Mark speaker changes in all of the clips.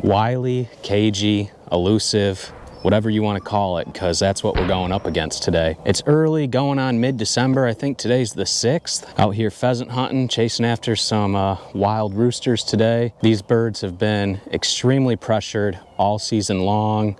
Speaker 1: Wily, cagey, elusive, whatever you want to call it, because that's what we're going up against today. It's early, going on mid-December. I think today's the 6th. Out here pheasant hunting, chasing after some wild roosters today. These birds have been extremely pressured all season long.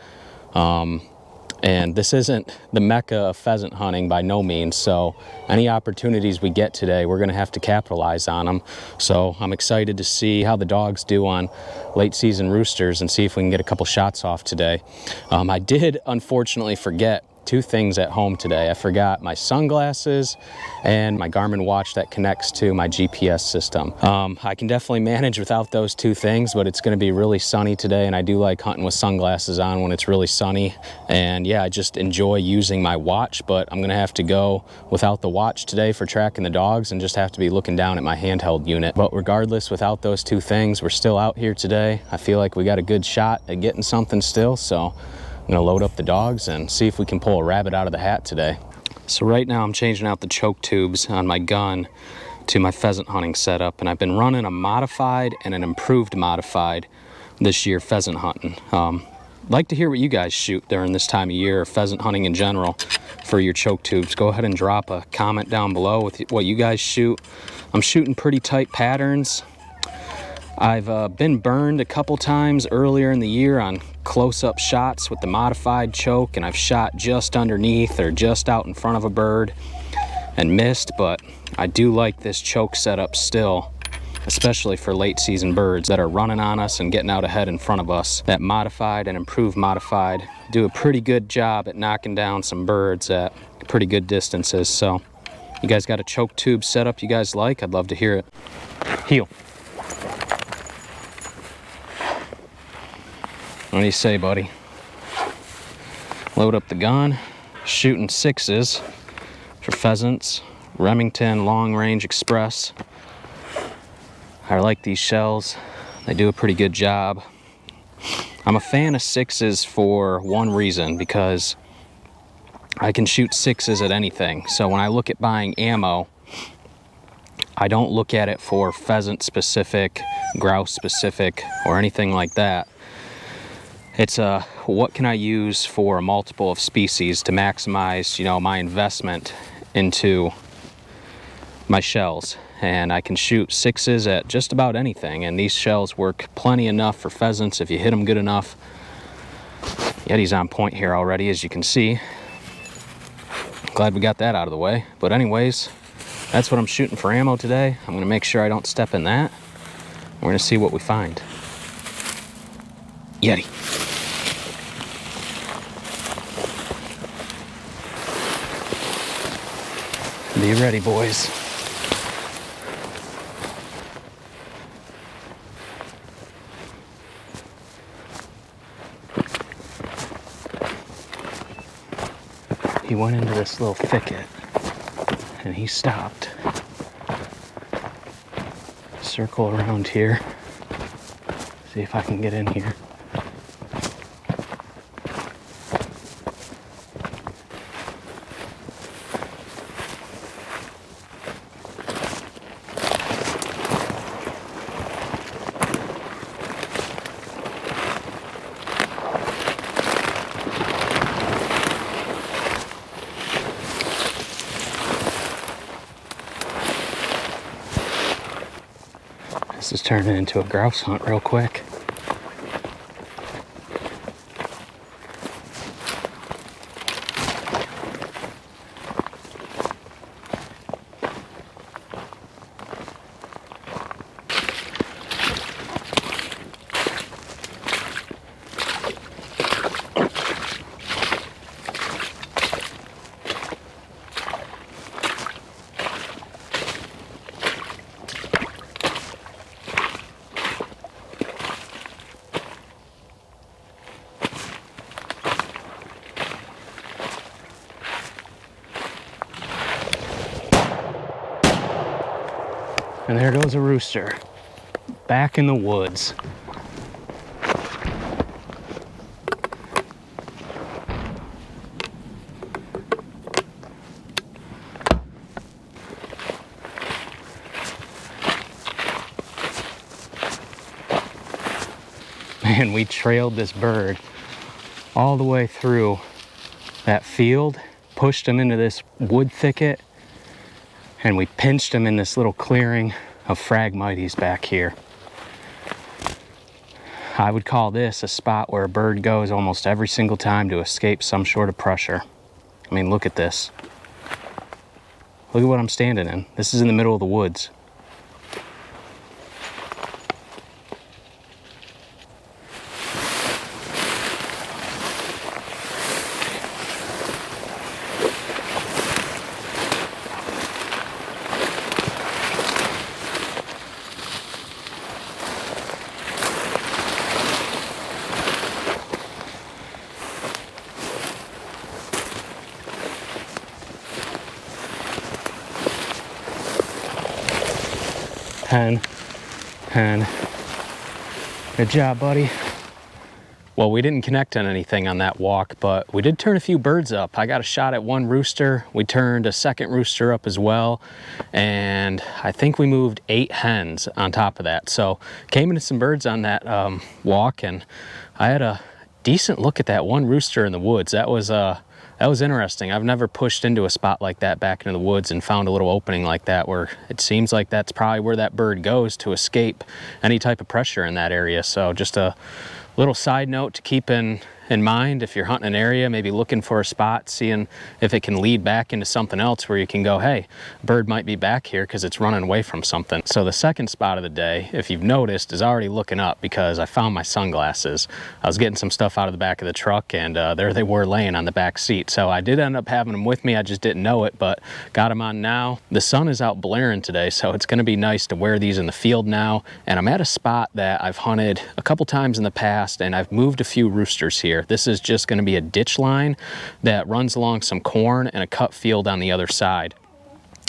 Speaker 1: And this isn't the mecca of pheasant hunting by no means, so any opportunities we get today, we're going to have to capitalize on them. So I'm excited to see how the dogs do on late season roosters and see if we can get a couple shots off today. I did unfortunately forget two things at home today. I forgot my sunglasses and my Garmin watch that connects to my GPS system. I can definitely manage without those two things, but it's going to be really sunny today, and I do like hunting with sunglasses on when it's really sunny. And yeah, I just enjoy using my watch, but I'm going to have to go without the watch today for tracking the dogs and just have to be looking down at my handheld unit. But regardless, without those two things, we're still out here today. I feel like we got a good shot at getting something still, so I'm gonna load up the dogs and see if we can pull a rabbit out of the hat today. So right now I'm changing out the choke tubes on my gun to my pheasant hunting setup, and I've been running a modified and an improved modified this year pheasant hunting. Like to hear what you guys shoot during this time of year, pheasant hunting in general, for your choke tubes. Go ahead and drop a comment down below with what you guys shoot. I'm shooting pretty tight patterns. I've been burned a couple times earlier in the year on close-up shots with the modified choke, and I've shot just underneath or just out in front of a bird and missed, but I do like this choke setup still, especially for late season birds that are running on us and getting out ahead in front of us. That modified and improved modified do a pretty good job at knocking down some birds at pretty good distances. So you guys got a choke tube setup you guys like? I'd love to hear it. Heel. What do you say, buddy? Load up the gun. Shooting 6s for pheasants. Remington Long Range Express. I like these shells. They do a pretty good job. I'm a fan of 6s for one reason, because I can shoot 6s at anything. So when I look at buying ammo, I don't look at it for pheasant specific, grouse specific, or anything like that. It's what can I use for a multiple of species to maximize, my investment into my shells. And I can shoot 6s at just about anything, and these shells work plenty enough for pheasants if you hit them good enough. Yeti's on point here already, as you can see. Glad we got that out of the way. But anyways, that's what I'm shooting for ammo today. I'm gonna make sure I don't step in that. We're gonna see what we find. Yeti. Be ready, boys. He went into this little thicket and he stopped. Circle around here. See if I can get in here. This is turning into a grouse hunt real quick. And there goes a rooster, back in the woods. and we trailed this bird all the way through that field, pushed him into this wood thicket, and we pinched him in this little clearing of Phragmites back here. I would call this a spot where a bird goes almost every single time to escape some sort of pressure. I mean, look at this. Look at what I'm standing in. This is in the middle of the woods. And good job, buddy. Well, we didn't connect on anything on that walk, but we did turn a few birds up. I got a shot at one rooster. We turned a second rooster up as well. And I think we moved 8 hens on top of that. So came into some birds on that walk, and I had a decent look at that one rooster in the woods. That was interesting. I've never pushed into a spot like that back into the woods and found a little opening like that where it seems like that's probably where that bird goes to escape any type of pressure in that area. So just a little side note to keep in mind if you're hunting an area, maybe looking for a spot, seeing if it can lead back into something else where you can go, hey, bird might be back here because it's running away from something. So the second spot of the day, if you've noticed, is already looking up because I found my sunglasses. I was getting some stuff out of the back of the truck, and there they were laying on the back seat. So I did end up having them with me. I just didn't know it, but got them on now. The sun is out blaring today, so it's going to be nice to wear these in the field now. And I'm at a spot that I've hunted a couple times in the past, and I've moved a few roosters here. This is just going to be a ditch line that runs along some corn and a cut field on the other side.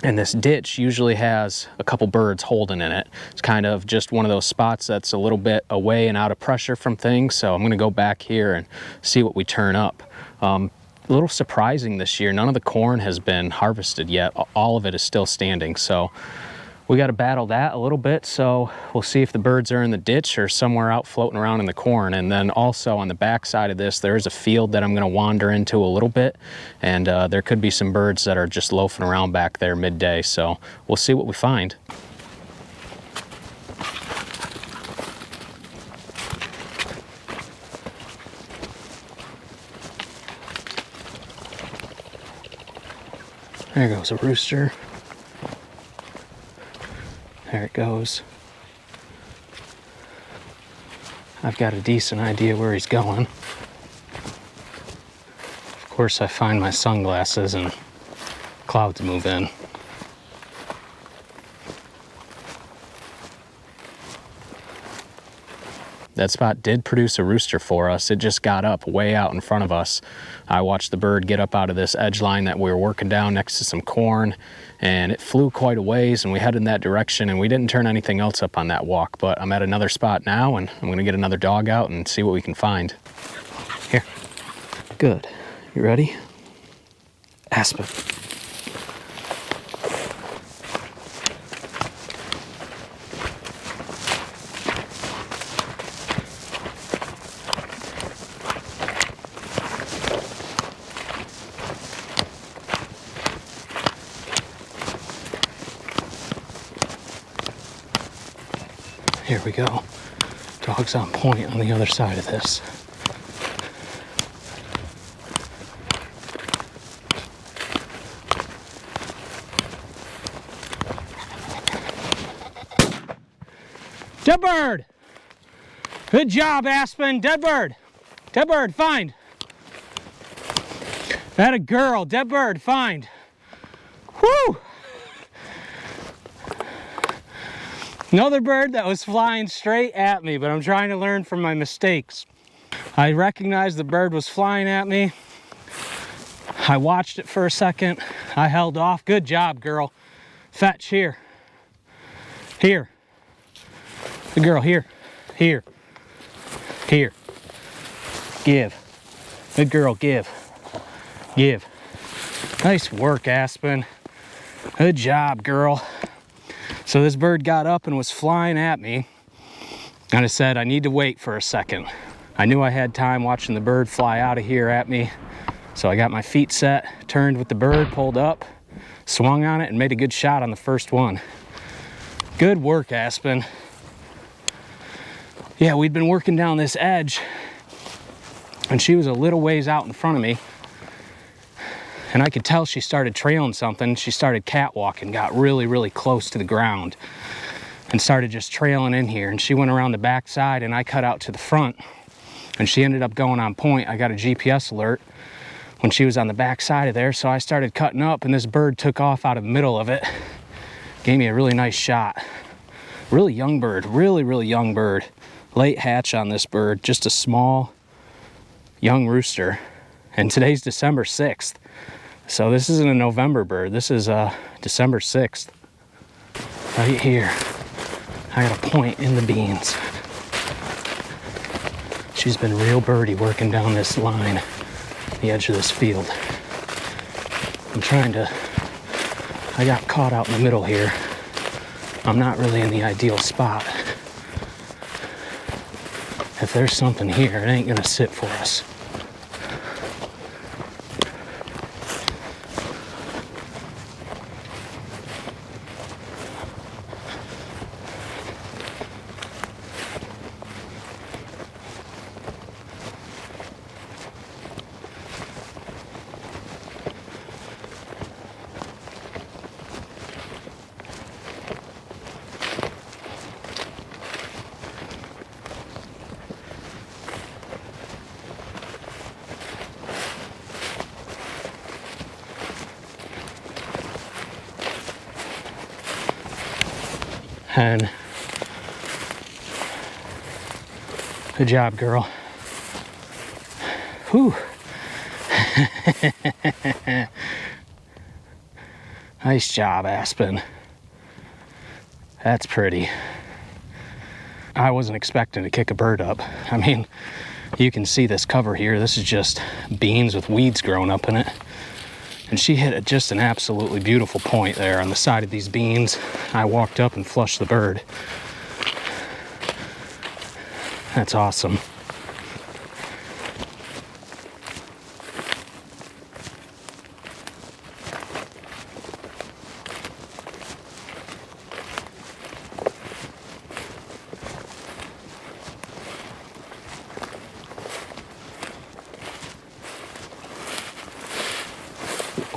Speaker 1: And this ditch usually has a couple birds holding in it. It's kind of just one of those spots that's a little bit away and out of pressure from things. So I'm going to go back here and see what we turn up. A little surprising this year, none of the corn has been harvested yet. All of it is still standing. So we got to battle that a little bit, so we'll see if the birds are in the ditch or somewhere out floating around in the corn. And then also on the back side of this, there is a field that I'm going to wander into a little bit, and there could be some birds that are just loafing around back there midday, so we'll see what we find. There goes a rooster. There it goes. I've got a decent idea where he's going. Of course, I find my sunglasses and clouds move in. That spot did produce a rooster for us. It just got up way out in front of us. I watched the bird get up out of this edge line that we were working down next to some corn, and it flew quite a ways, and we headed in that direction, and we didn't turn anything else up on that walk. But I'm at another spot now, and I'm gonna get another dog out and see what we can find. Here. Good. You ready? Aspen. Here we go. Dog's on point on the other side of this. Dead bird! Good job, Aspen. Dead bird. Dead bird, find. That a girl. Dead bird, find. Whoo! Another bird that was flying straight at me, but I'm trying to learn from my mistakes. I recognized the bird was flying at me. I watched it for a second. I held off. Good job, girl. Fetch, here. Here. The girl, here. Here. Here. Give. Good girl, give. Give. Nice work, Aspen. Good job, girl. So this bird got up and was flying at me. Kind of said I need to wait for a second. I knew I had time watching the bird fly out of here at me. So I got my feet set, turned with the bird, pulled up, swung on it, and made a good shot on the first one. Good work, Aspen. Yeah, we'd been working down this edge, and she was a little ways out in front of me. And I could tell she started trailing something. She started catwalking, got really, really close to the ground, and started just trailing in here. And she went around the back side, and I cut out to the front, and she ended up going on point. I got a GPS alert when she was on the back side of there, so I started cutting up, and this bird took off out of the middle of it. Gave me a really nice shot. Really young bird, really, really young bird. Late hatch on this bird, just a small, young rooster. And today's December 6th. So this isn't a November bird, this is December 6th. Right here, I got a point in the beans. She's been real birdie working down this line, the edge of this field. I got caught out in the middle here. I'm not really in the ideal spot. If there's something here, it ain't gonna sit for us. And good job, girl. Whew. Nice job, Aspen. That's pretty. I wasn't expecting to kick a bird up. I mean, you can see this cover here. This is just beans with weeds growing up in it. And she hit just an absolutely beautiful point there on the side of these beans. I walked up and flushed the bird. That's awesome.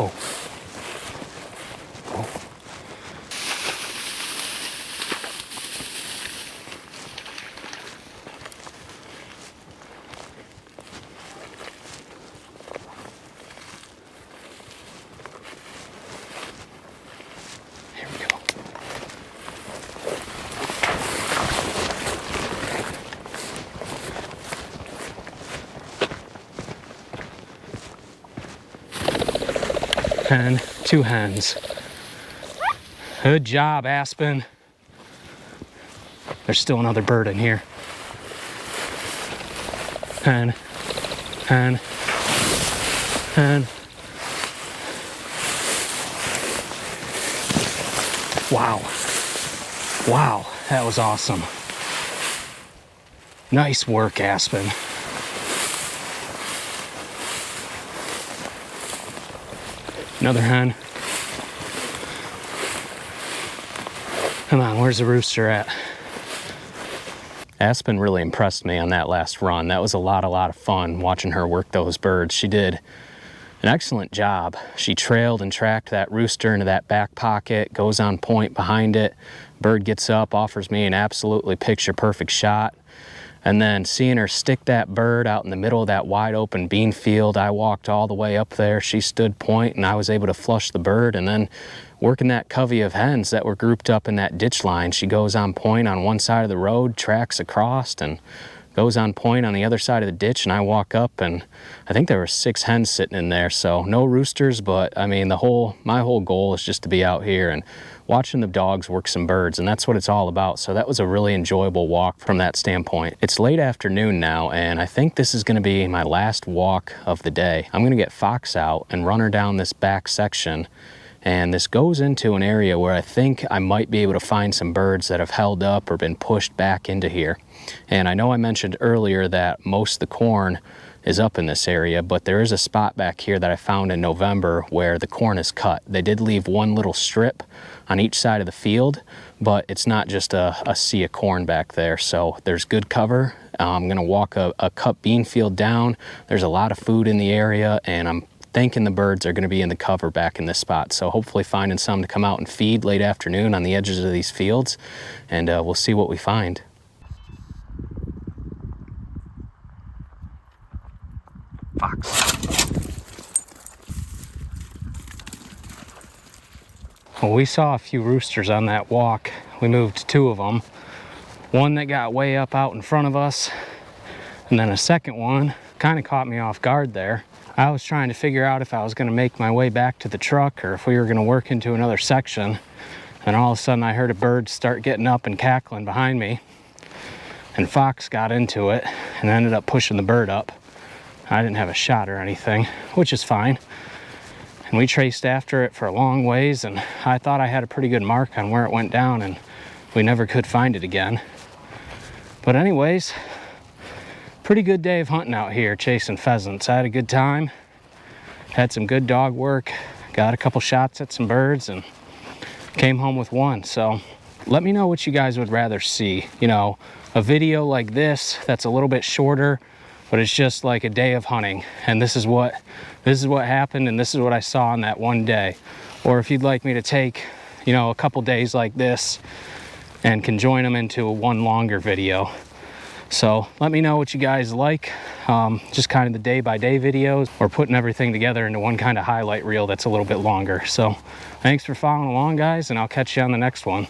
Speaker 1: Oh. Oh. Here we go. And 2 hens. Good job, Aspen. There's still another bird in here. Hen. Wow. Wow, that was awesome. Nice work, Aspen. Another hen. Come on, where's the rooster at? Aspen really impressed me on that last run. That was a lot of fun watching her work those birds. She did an excellent job. She trailed and tracked that rooster into that back pocket, goes on point behind it. Bird gets up, offers me an absolutely picture perfect shot. And then seeing her stick that bird out in the middle of that wide open bean field, I walked all the way up there. She stood point and I was able to flush the bird. And then working that covey of hens that were grouped up in that ditch line, she goes on point on one side of the road, tracks across, and goes on point on the other side of the ditch. And I walk up and I think there were 6 hens sitting in there. So no roosters, but I mean, my whole goal is just to be out here and watching the dogs work some birds, and that's what it's all about. So that was a really enjoyable walk from that standpoint. It's late afternoon now, and I think this is gonna be my last walk of the day. I'm gonna get Fox out and run her down this back section, and this goes into an area where I think I might be able to find some birds that have held up or been pushed back into here. And I know I mentioned earlier that most of the corn is up in this area, but there is a spot back here that I found in November where the corn is cut. They did leave one little strip on each side of the field, but it's not just a sea of corn back there, so there's good cover. I'm gonna walk a cut bean field down. There's a lot of food in the area, and I'm thinking the birds are gonna be in the cover back in this spot, so hopefully finding some to come out and feed late afternoon on the edges of these fields, and we'll see what we find. Fox. Well, we saw a few roosters on that walk. We moved 2 of them. One that got way up out in front of us, and then a second one kind of caught me off guard there. I was trying to figure out if I was going to make my way back to the truck or if we were going to work into another section, and all of a sudden I heard a bird start getting up and cackling behind me, and Fox got into it and ended up pushing the bird up. I didn't have a shot or anything, which is fine. And we traced after it for a long ways, and I thought I had a pretty good mark on where it went down, and we never could find it again. But anyways, pretty good day of hunting out here, chasing pheasants. I had a good time, had some good dog work, got a couple shots at some birds, and came home with one. So let me know what you guys would rather see. You know, a video like this that's a little bit shorter, but it's just like a day of hunting, and this is what happened, and this is what I saw on that one day. Or if you'd like me to take, you know, a couple days like this and conjoin them into one longer video. So let me know what you guys like, just kind of the day-by-day videos, or putting everything together into one kind of highlight reel that's a little bit longer. So thanks for following along, guys, and I'll catch you on the next one.